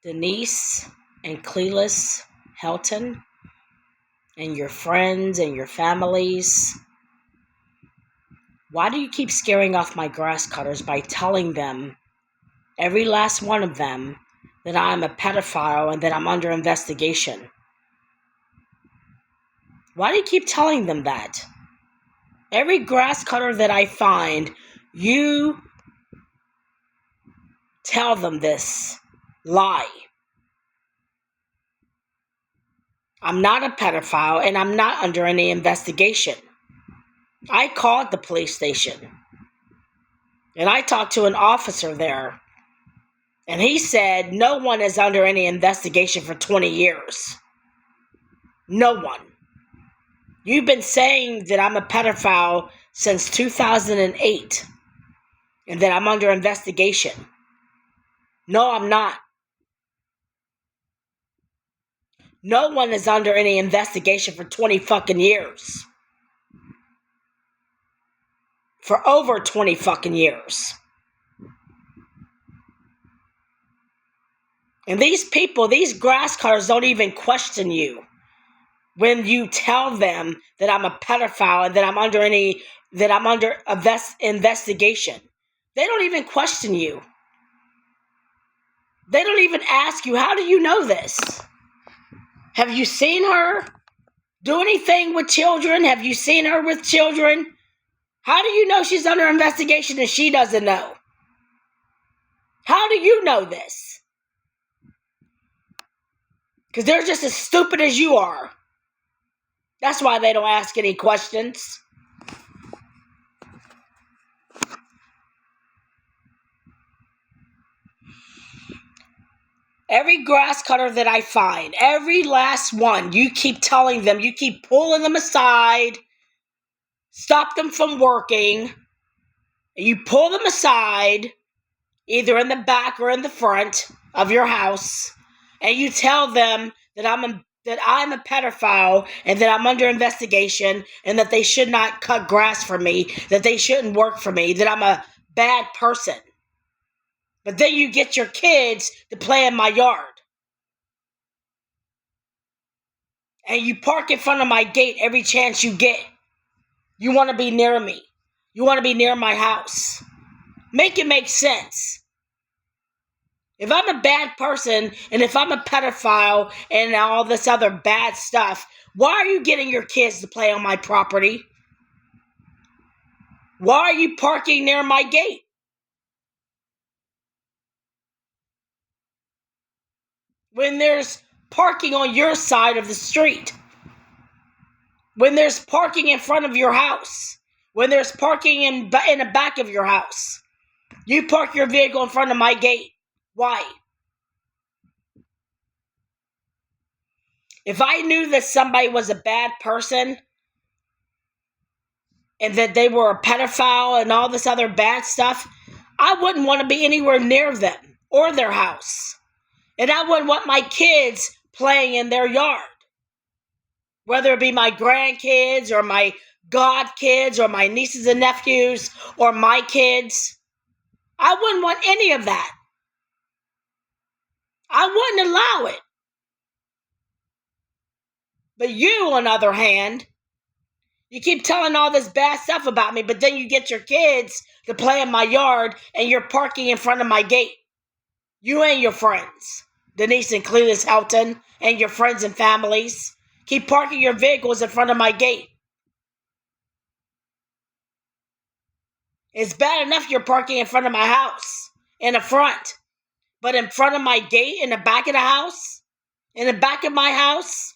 Denise and Clelis Helton, and your friends and your families, why do you keep scaring off my grass cutters by telling them, every last one of them, that I'm a pedophile and that I'm under investigation? Why do you keep telling them that? Every grass cutter that I find, you tell them this lie. I'm not a pedophile and I'm not under any investigation. I called the police station and I talked to an officer there, and he said no one is under any investigation for 20 years. No one. You've been saying that I'm a pedophile since 2008 and that I'm under investigation. No, I'm not. No one is under any investigation for 20 fucking years. For over 20 fucking years. And these people, these grass cutters don't even question you when you tell them that I'm a pedophile and that I'm under investigation. They don't even question you. They don't even ask you, how do you know this? Have you seen her do anything with children? Have you seen her with children? How do you know she's under investigation and she doesn't know? How do you know this? Because they're just as stupid as you are. That's why they don't ask any questions. Every grass cutter that I find, every last one, you keep telling them, you keep pulling them aside, stop them from working. You pull them aside, either in the back or in the front of your house, and you tell them that I'm a pedophile and that I'm under investigation and that they should not cut grass for me, that they shouldn't work for me, that I'm a bad person. But then you get your kids to play in my yard. And you park in front of my gate every chance you get. You want to be near me. You want to be near my house. Make it make sense. If I'm a bad person and if I'm a pedophile and all this other bad stuff, why are you getting your kids to play on my property? Why are you parking near my gate? When there's parking on your side of the street. When there's parking in front of your house. When there's parking in the back of your house. You park your vehicle in front of my gate. Why? If I knew that somebody was a bad person and that they were a pedophile and all this other bad stuff, I wouldn't want to be anywhere near them or their house. And I wouldn't want my kids playing in their yard. Whether it be my grandkids or my godkids or my nieces and nephews or my kids. I wouldn't want any of that. I wouldn't allow it. But you, on the other hand, you keep telling all this bad stuff about me, but then you get your kids to play in my yard and you're parking in front of my gate. You and your friends, Denise and Clelis Helton, and your friends and families, keep parking your vehicles in front of my gate. It's bad enough you're parking in front of my house, in the front. But in front of my gate, in the back of the house, in the back of my house?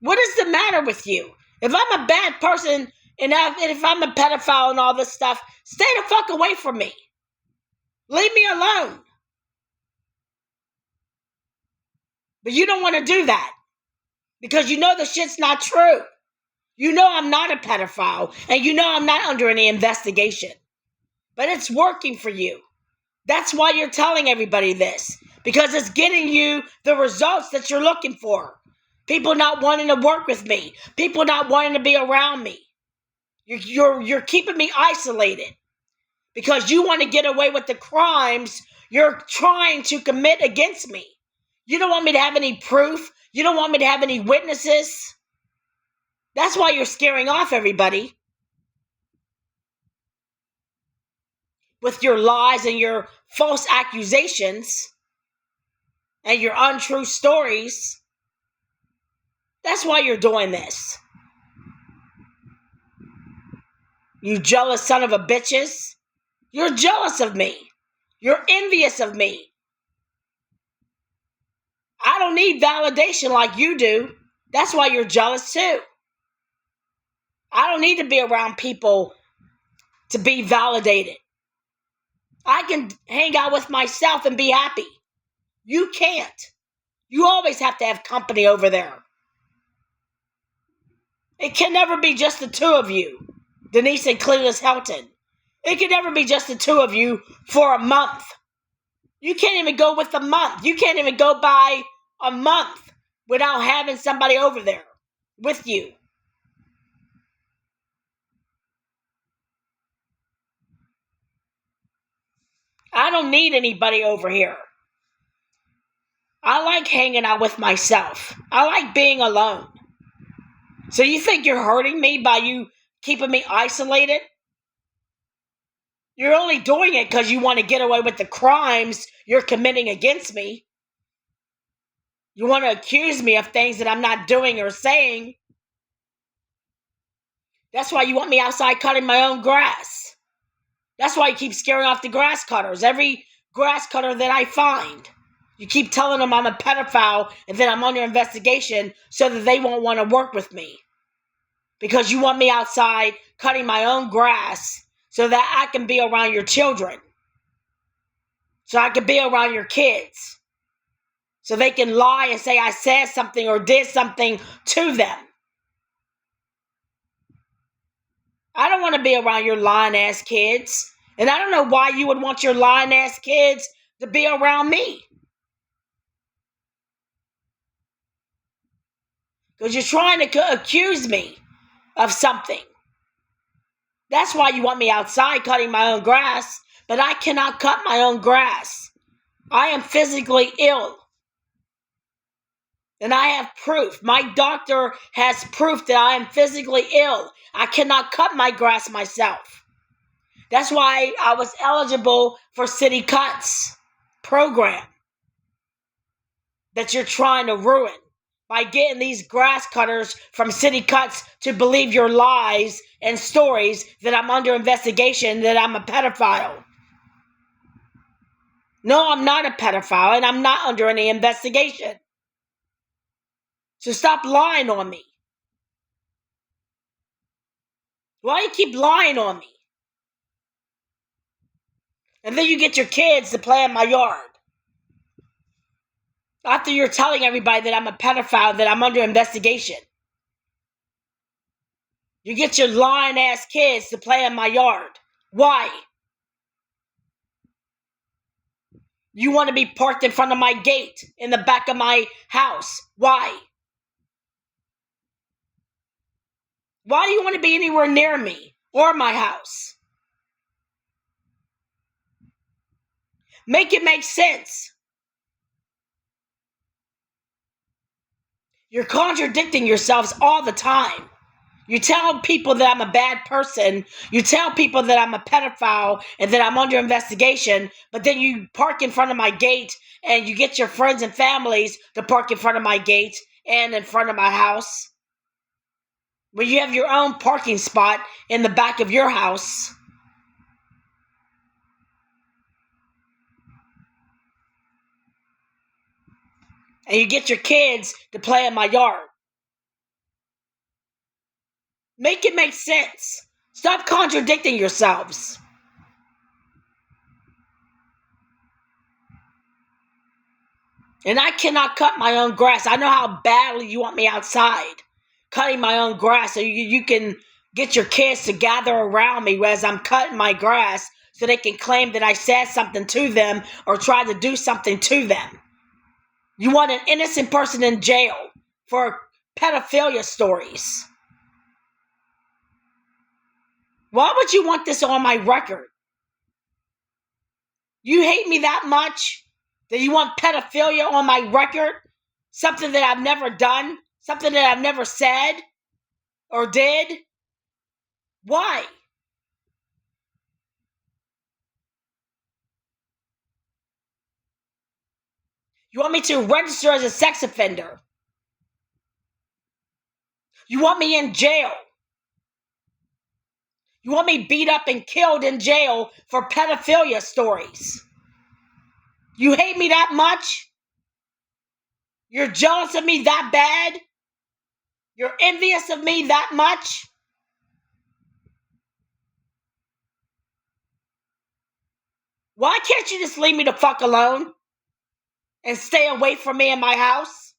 What is the matter with you? If I'm a bad person and if I'm a pedophile and all this stuff, stay the fuck away from me. Leave me alone. But you don't want to do that because you know the shit's not true. You know I'm not a pedophile and you know I'm not under any investigation. But it's working for you. That's why you're telling everybody this, because it's getting you the results that you're looking for. People not wanting to work with me. People not wanting to be around me. You're keeping me isolated because you want to get away with the crimes You're trying to commit against me. You don't want me to have any proof. You don't want me to have any witnesses. That's why you're scaring off everybody with your lies and your false accusations and your untrue stories. That's why you're doing this. You jealous son of a bitches. You're jealous of me. You're envious of me. I don't need validation like you do. That's why you're jealous too. I don't need to be around people to be validated. I can hang out with myself and be happy. You can't. You always have to have company over there. It can never be just the two of you, Denise and Cletus Helton. It can never be just the two of you for a month. You can't even go with a month. You can't even go by a month without having somebody over there with you. I don't need anybody over here. I like hanging out with myself. I like being alone. So you think you're hurting me by you keeping me isolated? You're only doing it because you want to get away with the crimes you're committing against me. You want to accuse me of things that I'm not doing or saying. That's why you want me outside cutting my own grass. That's why you keep scaring off the grass cutters. Every grass cutter that I find. You keep telling them I'm a pedophile and that I'm under investigation so that they won't want to work with me. Because you want me outside cutting my own grass so that I can be around your children. So I can be around your kids. So they can lie and say I said something or did something to them. I don't want to be around your lying ass kids. And I don't know why you would want your lying ass kids to be around me. Because you're trying to accuse me of something. That's why you want me outside cutting my own grass. But I cannot cut my own grass. I am physically ill. And I have proof. My doctor has proof that I am physically ill. I cannot cut my grass myself. That's why I was eligible for City Cuts program that you're trying to ruin by getting these grass cutters from City Cuts to believe your lies and stories that I'm under investigation, that I'm a pedophile. No, I'm not a pedophile and I'm not under any investigation. So stop lying on me. Why do you keep lying on me? And then you get your kids to play in my yard. After you're telling everybody that I'm a pedophile, that I'm under investigation. You get your lying ass kids to play in my yard. Why? You want to be parked in front of my gate in the back of my house. Why? Why do you want to be anywhere near me or my house? Make it make sense. You're contradicting yourselves all the time. You tell people that I'm a bad person. You tell people that I'm a pedophile and that I'm under investigation. But then you park in front of my gate and you get your friends and families to park in front of my gate and in front of my house. When you have your own parking spot in the back of your house. And you get your kids to play in my yard. Make it make sense. Stop contradicting yourselves. And I cannot cut my own grass. I know how badly you want me outside cutting my own grass so you can get your kids to gather around me as I'm cutting my grass so they can claim that I said something to them or tried to do something to them. You want an innocent person in jail for pedophilia stories. Why would you want this on my record? You hate me that much that you want pedophilia on my record? Something that I've never done? Something that I've never said or did? Why? You want me to register as a sex offender? You want me in jail? You want me beat up and killed in jail for pedophilia stories? You hate me that much? You're jealous of me that bad? You're envious of me that much? Why can't you just leave me the fuck alone and stay away from me in my house?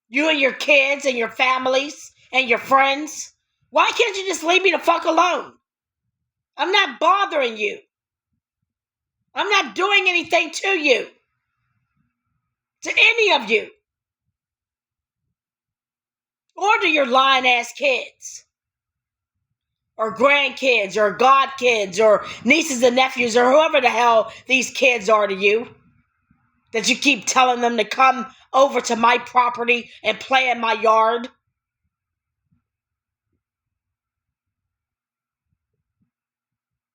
You and your kids and your families and your friends. Why can't you just leave me the fuck alone? I'm not bothering you. I'm not doing anything to you. To any of you. Or to your lying ass kids. Or grandkids, or godkids, or nieces and nephews, or whoever the hell these kids are to you. That you keep telling them to come over to my property and play in my yard.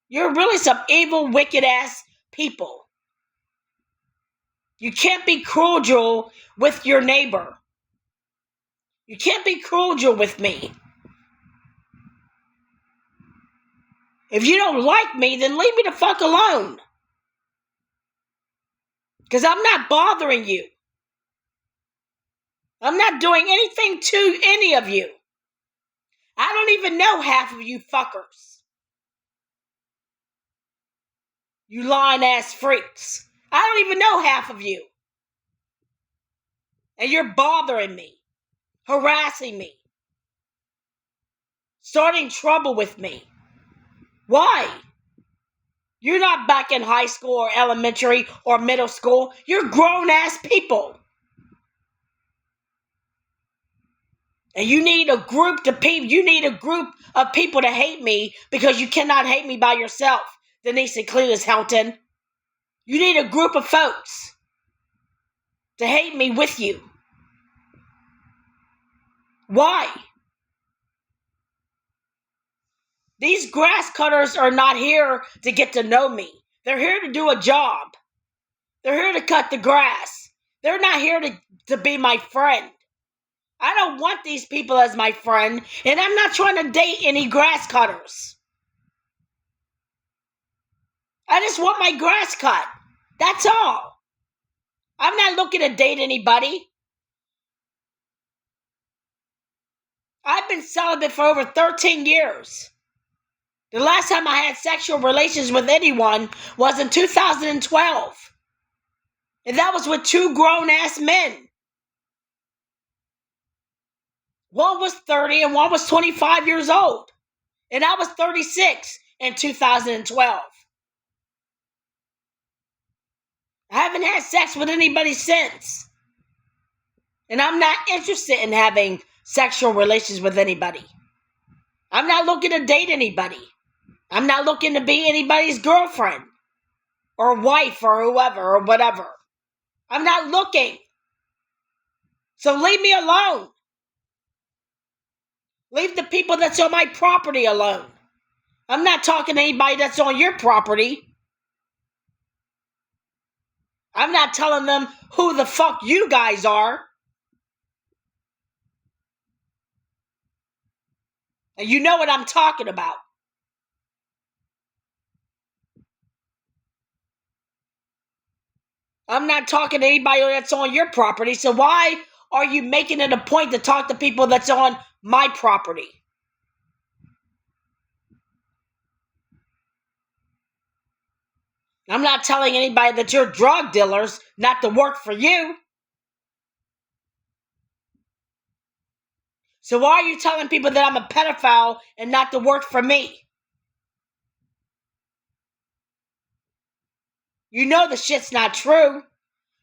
You're really some evil, wicked ass people. You can't be cordial with your neighbor. You can't be cordial with me. If you don't like me, then leave me the fuck alone. Because I'm not bothering you. I'm not doing anything to any of you. I don't even know half of you fuckers. You lying ass freaks. I don't even know half of you. And you're bothering me. Harassing me. Starting trouble with me. Why? You're not back in high school or elementary or middle school. You're grown-ass people. And you need a group of people to hate me because you cannot hate me by yourself, Denise and Cletus Helton. You need a group of folks to hate me with you. Why? These grass cutters are not here to get to know me. They're here to do a job. They're here to cut the grass. They're not here to be my friend. I don't want these people as my friend, and I'm not trying to date any grass cutters. I just want my grass cut. That's all. I'm not looking to date anybody. I've been celibate for over 13 years. The last time I had sexual relations with anyone was in 2012. And that was with 2 grown-ass men. One was 30 and one was 25 years old. And I was 36 in 2012. I haven't had sex with anybody since. And I'm not interested in having sexual relations with anybody. I'm not looking to date anybody. I'm not looking to be anybody's girlfriend or wife or whoever or whatever. I'm not looking. So leave me alone. Leave the people that's on my property alone. I'm not talking to anybody that's on your property. I'm not telling them who the fuck you guys are. And you know what I'm talking about. I'm not talking to anybody that's on your property, so why are you making it a point to talk to people that's on my property? I'm not telling anybody that you're drug dealers not to work for you. So why are you telling people that I'm a pedophile and not to work for me? You know the shit's not true.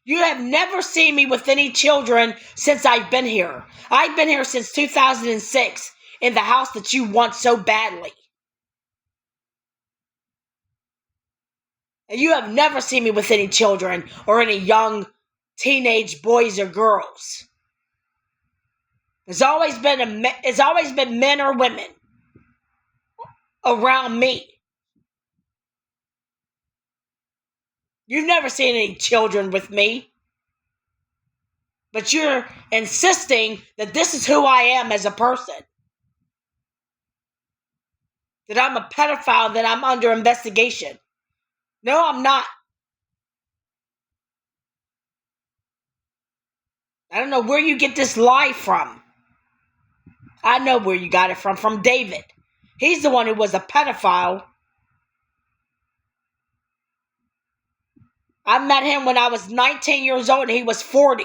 You have never seen me with any children since I've been here. I've been here since 2006 in the house that you want so badly. And you have never seen me with any children or any young teenage boys or girls. It's always been men or women around me. You've never seen any children with me. But you're insisting that this is who I am as a person. That I'm a pedophile, that I'm under investigation. No, I'm not. I don't know where you get this lie from. I know where you got it from David. He's the one who was a pedophile. I met him when I was 19 years old and he was 40.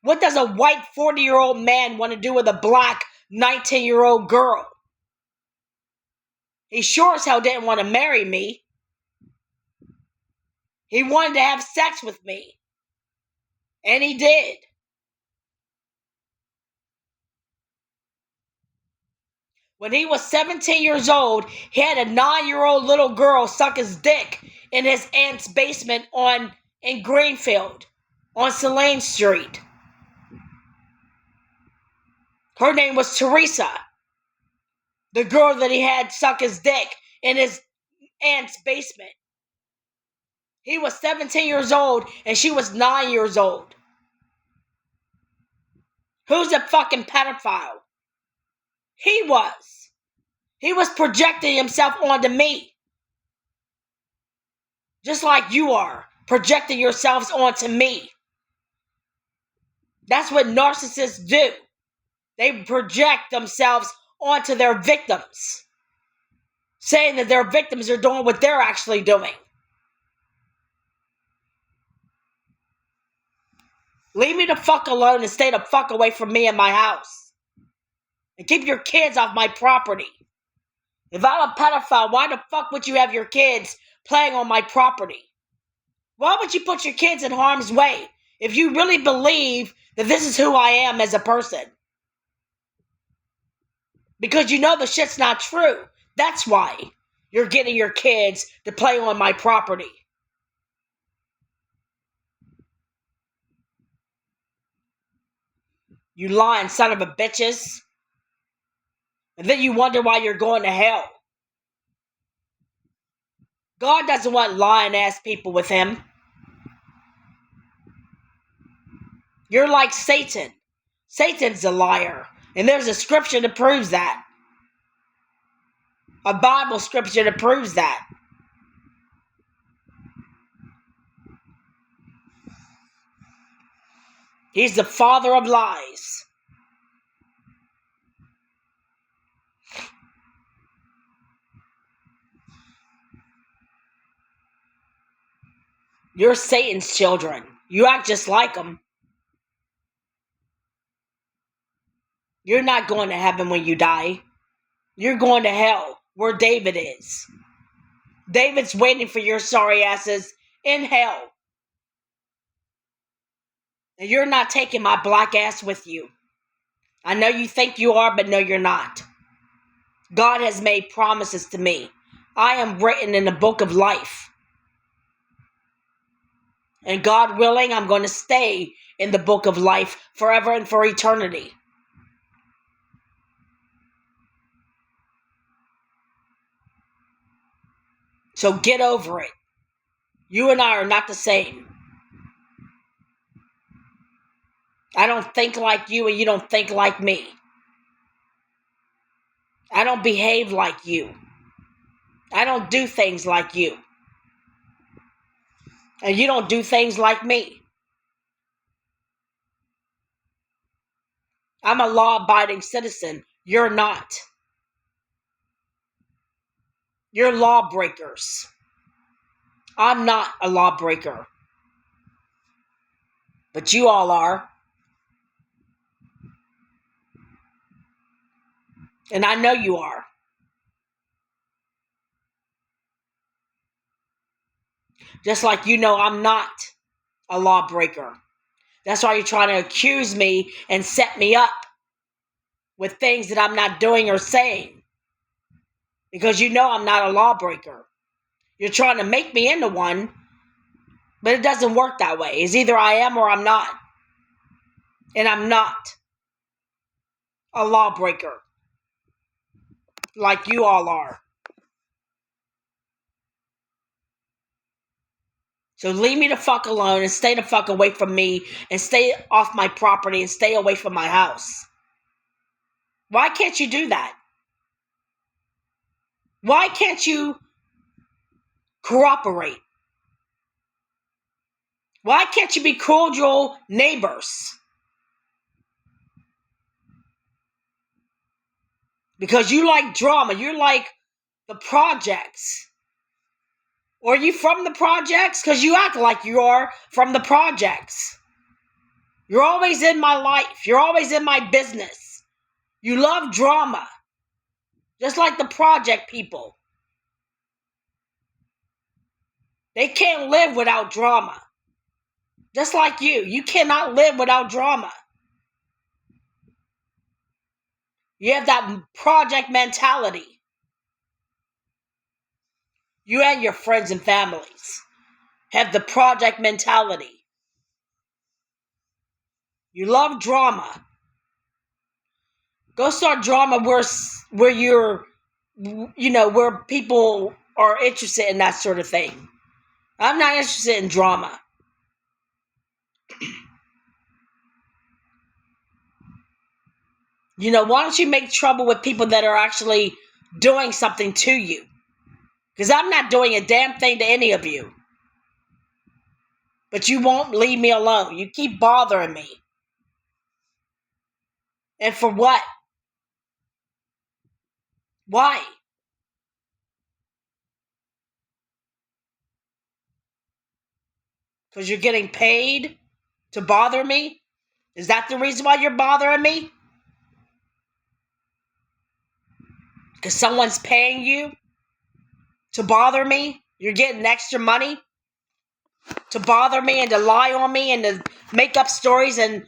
What does a white 40-year-old man want to do with a black 19-year-old girl? He sure as hell didn't want to marry me. He wanted to have sex with me. And he did. When he was 17 years old, he had a 9-year-old little girl suck his dick in his aunt's basement in Greenfield on Selene Street. Her name was Teresa. The girl that he had suck his dick in his aunt's basement. He was 17 years old and she was 9 years old. Who's a fucking pedophile? He was. He was projecting himself onto me. Just like you are projecting yourselves onto me. That's what narcissists do. They project themselves onto their victims, saying that their victims are doing what they're actually doing. Leave me the fuck alone and stay the fuck away from me and my house. And keep your kids off my property. If I'm a pedophile, why the fuck would you have your kids playing on my property? Why would you put your kids in harm's way if you really believe that this is who I am as a person? Because you know the shit's not true. That's why you're getting your kids to play on my property. You lying son of a bitches. And then you wonder why you're going to hell. God doesn't want lying ass people with him. You're like Satan. Satan's a liar. And there's a scripture that proves that. A Bible scripture that proves that. He's the father of lies. You're Satan's children. You act just like them. You're not going to heaven when you die. You're going to hell, where David is. David's waiting for your sorry asses in hell. And you're not taking my black ass with you. I know you think you are, but no, you're not. God has made promises to me. I am written in the book of life. And God willing, I'm going to stay in the book of life forever and for eternity. So get over it. You and I are not the same. I don't think like you and you don't think like me. I don't behave like you. I don't do things like you. And you don't do things like me. I'm a law-abiding citizen. You're not. You're lawbreakers. I'm not a lawbreaker. But you all are. And I know you are. Just like you know I'm not a lawbreaker. That's why you're trying to accuse me and set me up with things that I'm not doing or saying. Because you know I'm not a lawbreaker. You're trying to make me into one, but it doesn't work that way. It's either I am or I'm not. And I'm not a lawbreaker like you all are. So leave me the fuck alone and stay the fuck away from me and stay off my property and stay away from my house. Why can't you do that? Why can't you cooperate? Why can't you be cordial neighbors? Because you like drama. You like the projects. Or are you from the projects? Because you act like you are from the projects. You're always in my life. You're always in my business. You love drama. Just like the project people. They can't live without drama. Just like you. You cannot live without drama. You have that project mentality. You and your friends and families have the project mentality. You love drama. Go start drama where you're, where people are interested in that sort of thing. I'm not interested in drama. Why don't you make trouble with people that are actually doing something to you? Because I'm not doing a damn thing to any of you. But you won't leave me alone. You keep bothering me. And for what? Why? Because you're getting paid to bother me? Is that the reason why you're bothering me? Because someone's paying you to bother me? You're getting extra money to bother me and to lie on me and to make up stories and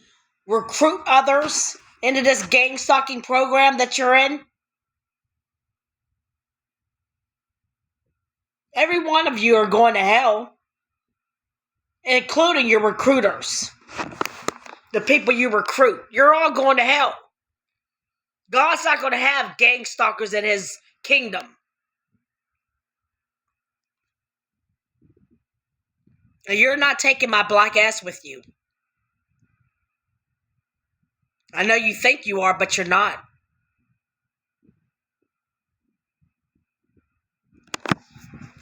recruit others into this gang stalking program that you're in? Every one of you are going to hell, including your recruiters. The people you recruit. You're all going to hell. God's not going to have gang stalkers in his kingdom. And you're not taking my black ass with you. I know you think you are, but you're not.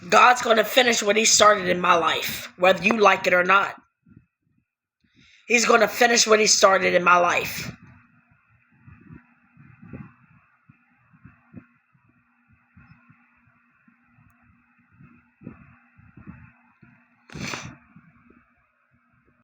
God's going to finish what he started in my life, whether you like it or not. He's going to finish what he started in my life.